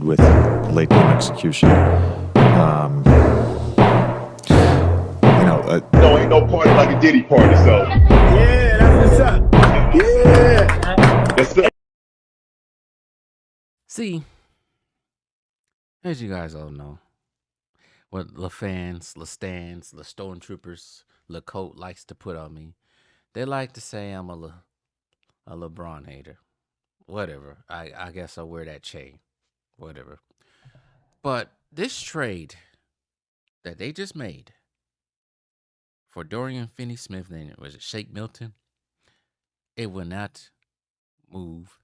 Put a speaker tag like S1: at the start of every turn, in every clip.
S1: with late game execution.
S2: No, ain't no party like a Diddy party, so.
S3: Yeah, that's what's up. Yeah.
S2: Yes, sir.
S4: See, as you guys all know, what the fans, the stands, the stormtroopers, the coat likes to put on me, they like to say I'm a LeBron hater. Whatever. I guess I'll wear that chain. Whatever. But this trade that they just made for Dorian Finney-Smith, then was it Shake Milton? It will not move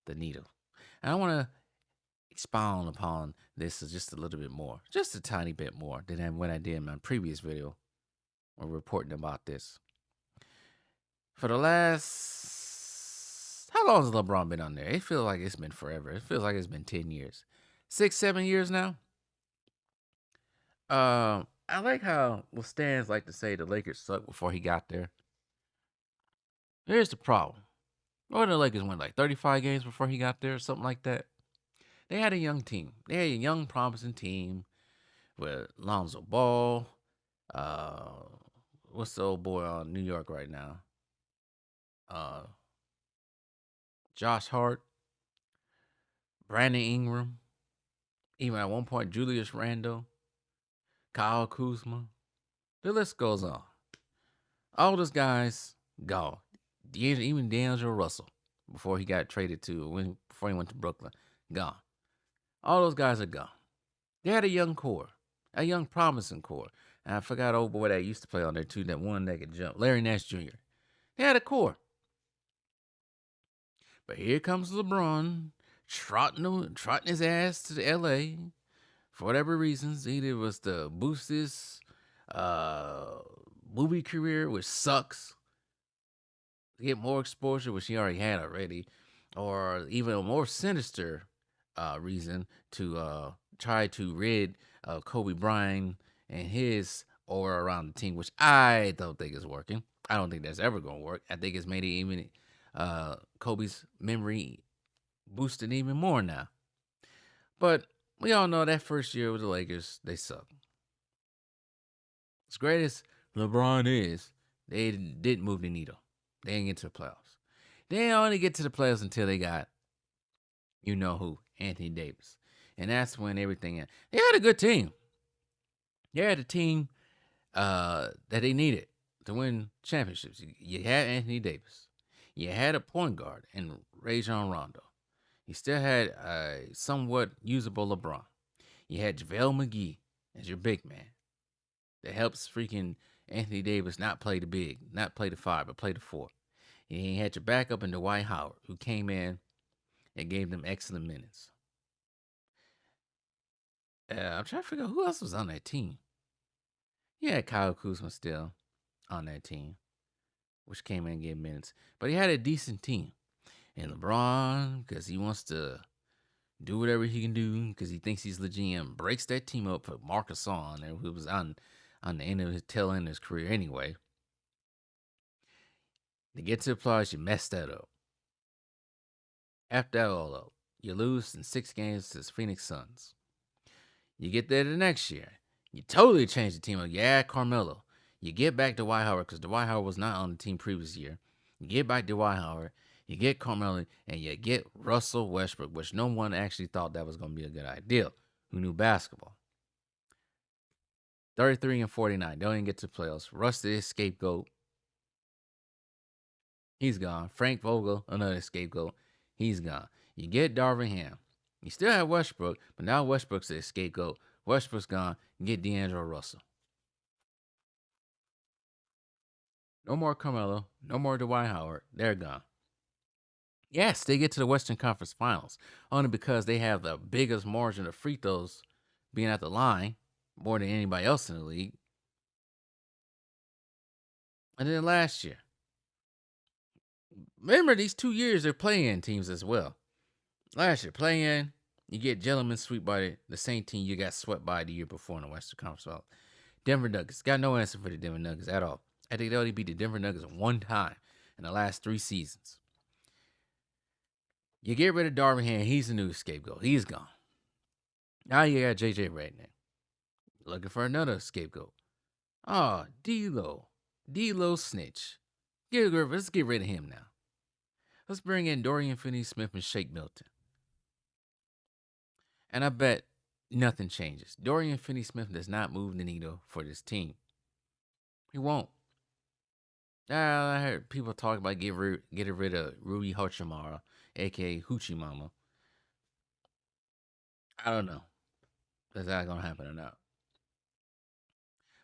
S4: the needle. And I want to expound upon this just a little bit more, just a tiny bit more than when I did in my previous video when reporting about this. For the last, how long has LeBron been on there? It feels like it's been forever. It feels like it's been 10 years, 6, 7 years now. I like how stands like to say the Lakers sucked before he got there. Here's the problem. Or the Lakers went like 35 games before he got there, or something like that. They had a young team. They had a young, promising team with Lonzo Ball. What's the old boy on New York right now? Josh Hart, Brandon Ingram, even at one point Julius Randle, Kyle Kuzma. The list goes on. All those guys gone. Even D'Angelo Russell, before he got traded before he went to Brooklyn, gone. All those guys are gone. They had a young core, a young promising core. And I forgot old boy that used to play on there too, that one that could jump, Larry Nash Jr. They had a core. But here comes LeBron trotting his ass to the LA for whatever reasons. Either it was to boost his movie career, which sucks, to get more exposure, which he already, or even a more sinister reason to try to rid Kobe Bryant and his aura around the team, which I don't think is working. I don't think that's ever going to work. I think it's made it even Kobe's memory boosted even more now. But we all know that first year with the Lakers, they suck. As great as LeBron is, they didn't move the needle. They didn't get to the playoffs. They didn't only get to the playoffs until they got, you know who, Anthony Davis. And that's when everything ended. They had a good team. They had a team that they needed to win championships. You had Anthony Davis. You had a point guard in Rajon Rondo. You still had a somewhat usable LeBron. You had JaVale McGee as your big man that helps freaking Anthony Davis not play the big, not play the 5, but play the 4. And you had your backup in Dwight Howard, who came in and gave them excellent minutes. I'm trying to figure out who else was on that team. He had Kyle Kuzma still on that team, which came in and gave minutes. But he had a decent team. And LeBron, because he wants to do whatever he can do, because he thinks he's the GM, breaks that team up for Marc Gasol, who was on the end of his tail end of his career anyway. To get to the playoffs, you messed that up. After that all up, you lose in 6 games to the Phoenix Suns. You get there the next year. You totally change the team up. You add Carmelo. You get back Dwight Howard, because Dwight Howard was not on the team previous year. You get back Dwight Howard. You get Carmelo, and you get Russell Westbrook, which no one actually thought that was going to be a good idea, who knew basketball. 33-49. Don't even get to the playoffs. Russ is scapegoat. He's gone. Frank Vogel, another scapegoat. He's gone. You get Darvin Ham. You still have Westbrook, but now Westbrook's the scapegoat. Westbrook's gone. You get D'Angelo Russell. No more Carmelo. No more Dwight Howard. They're gone. Yes, they get to the Western Conference Finals, only because they have the biggest margin of free throws being at the line, more than anybody else in the league. And then last year, remember these 2 years they're playing teams as well. Last year, playing, you get gentlemen swept by the same team you got swept by the year before in the Western Conference Finals. Denver Nuggets, got no answer for the Denver Nuggets at all. I think they only beat the Denver Nuggets one time in the last 3 seasons. You get rid of Darvin Ham, he's the new scapegoat. He's gone. Now you got JJ Redick looking for another scapegoat. Oh, D-Lo. D-Lo snitch. Let's get rid of him now. Let's bring in Dorian Finney-Smith and Shake Milton. And I bet nothing changes. Dorian Finney-Smith does not move the needle for this team. He won't. I heard people talk about getting rid of Rudy Hachimura, a.k.a. Hoochie Mama. I don't know if that's going to happen or not.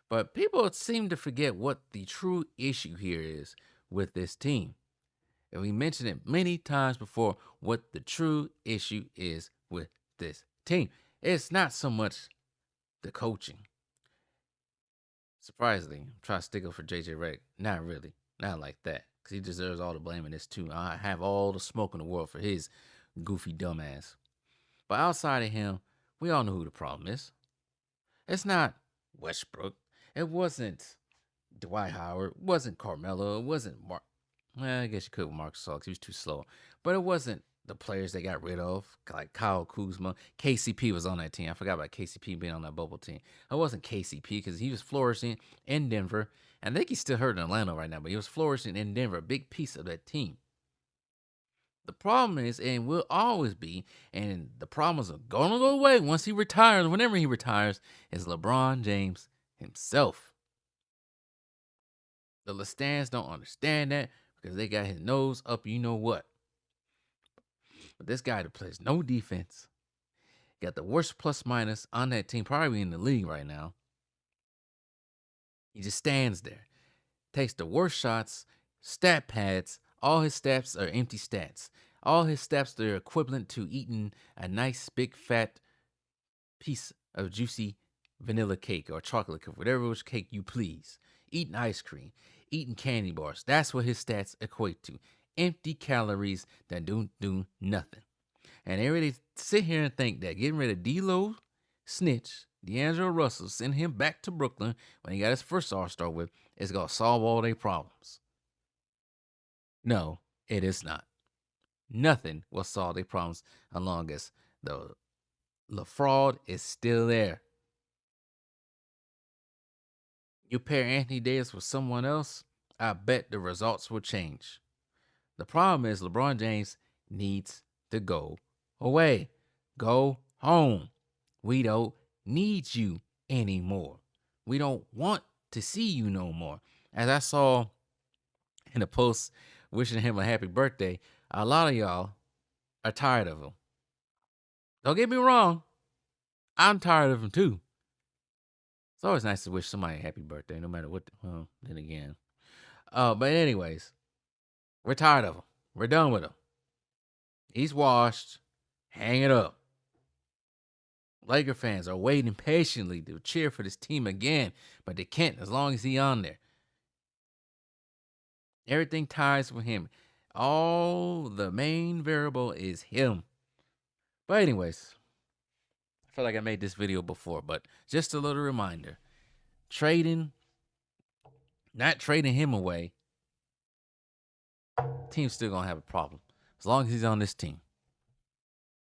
S4: But people seem to forget what the true issue here is with this team. And we mentioned it many times before what the true issue is with this team. It's not so much the coaching. Surprisingly, I'm trying to stick up for JJ Redick. Not really. Not like that. Because he deserves all the blame in this too. I have all the smoke in the world for his goofy dumbass. But outside of him, we all know who the problem is. It's not Westbrook. It wasn't Dwight Howard. It wasn't Carmelo. It wasn't Mark. Well, I guess you could with Marcus Gasol because he was too slow. But it wasn't the players they got rid of, like Kyle Kuzma. KCP was on that team. I forgot about KCP being on that bubble team. It wasn't KCP because he was flourishing in Denver. And I think he's still hurt in Atlanta right now, but he was flourishing in Denver, a big piece of that team. The problem is, and will always be, and the problems are going to go away once he retires, whenever he retires, is LeBron James himself. The Lestans don't understand that because they got his nose up you know what. But this guy that plays no defense, got the worst plus minus on that team, probably in the league right now. He just stands there, takes the worst shots, stat pads. All his stats are empty stats. All his stats are equivalent to eating a nice big fat piece of juicy vanilla cake or chocolate cake, whatever which cake you please. Eating ice cream, eating candy bars. That's what his stats equate to. Empty calories that don't do nothing. And they really sit here and think that getting rid of D-Lo snitch, D'Angelo Russell, send him back to Brooklyn when he got his first All-Star whip is going to solve all their problems. No, it is not. Nothing will solve their problems as long as the fraud is still there. You pair Anthony Davis with someone else, I bet the results will change. The problem is LeBron James needs to go away. Go home. We don't need you anymore. We don't want to see you no more. As I saw in a post wishing him a happy birthday, a lot of y'all are tired of him. Don't get me wrong. I'm tired of him too. It's always nice to wish somebody a happy birthday, no matter what. Well, then again. But anyways, we're tired of him. We're done with him. He's washed. Hang it up. Laker fans are waiting patiently to cheer for this team again, but they can't as long as he's on there. Everything ties with him. All the main variable is him. But anyways, I feel like I made this video before, but just a little reminder. Not trading him away, team's still going to have a problem as long as he's on this team.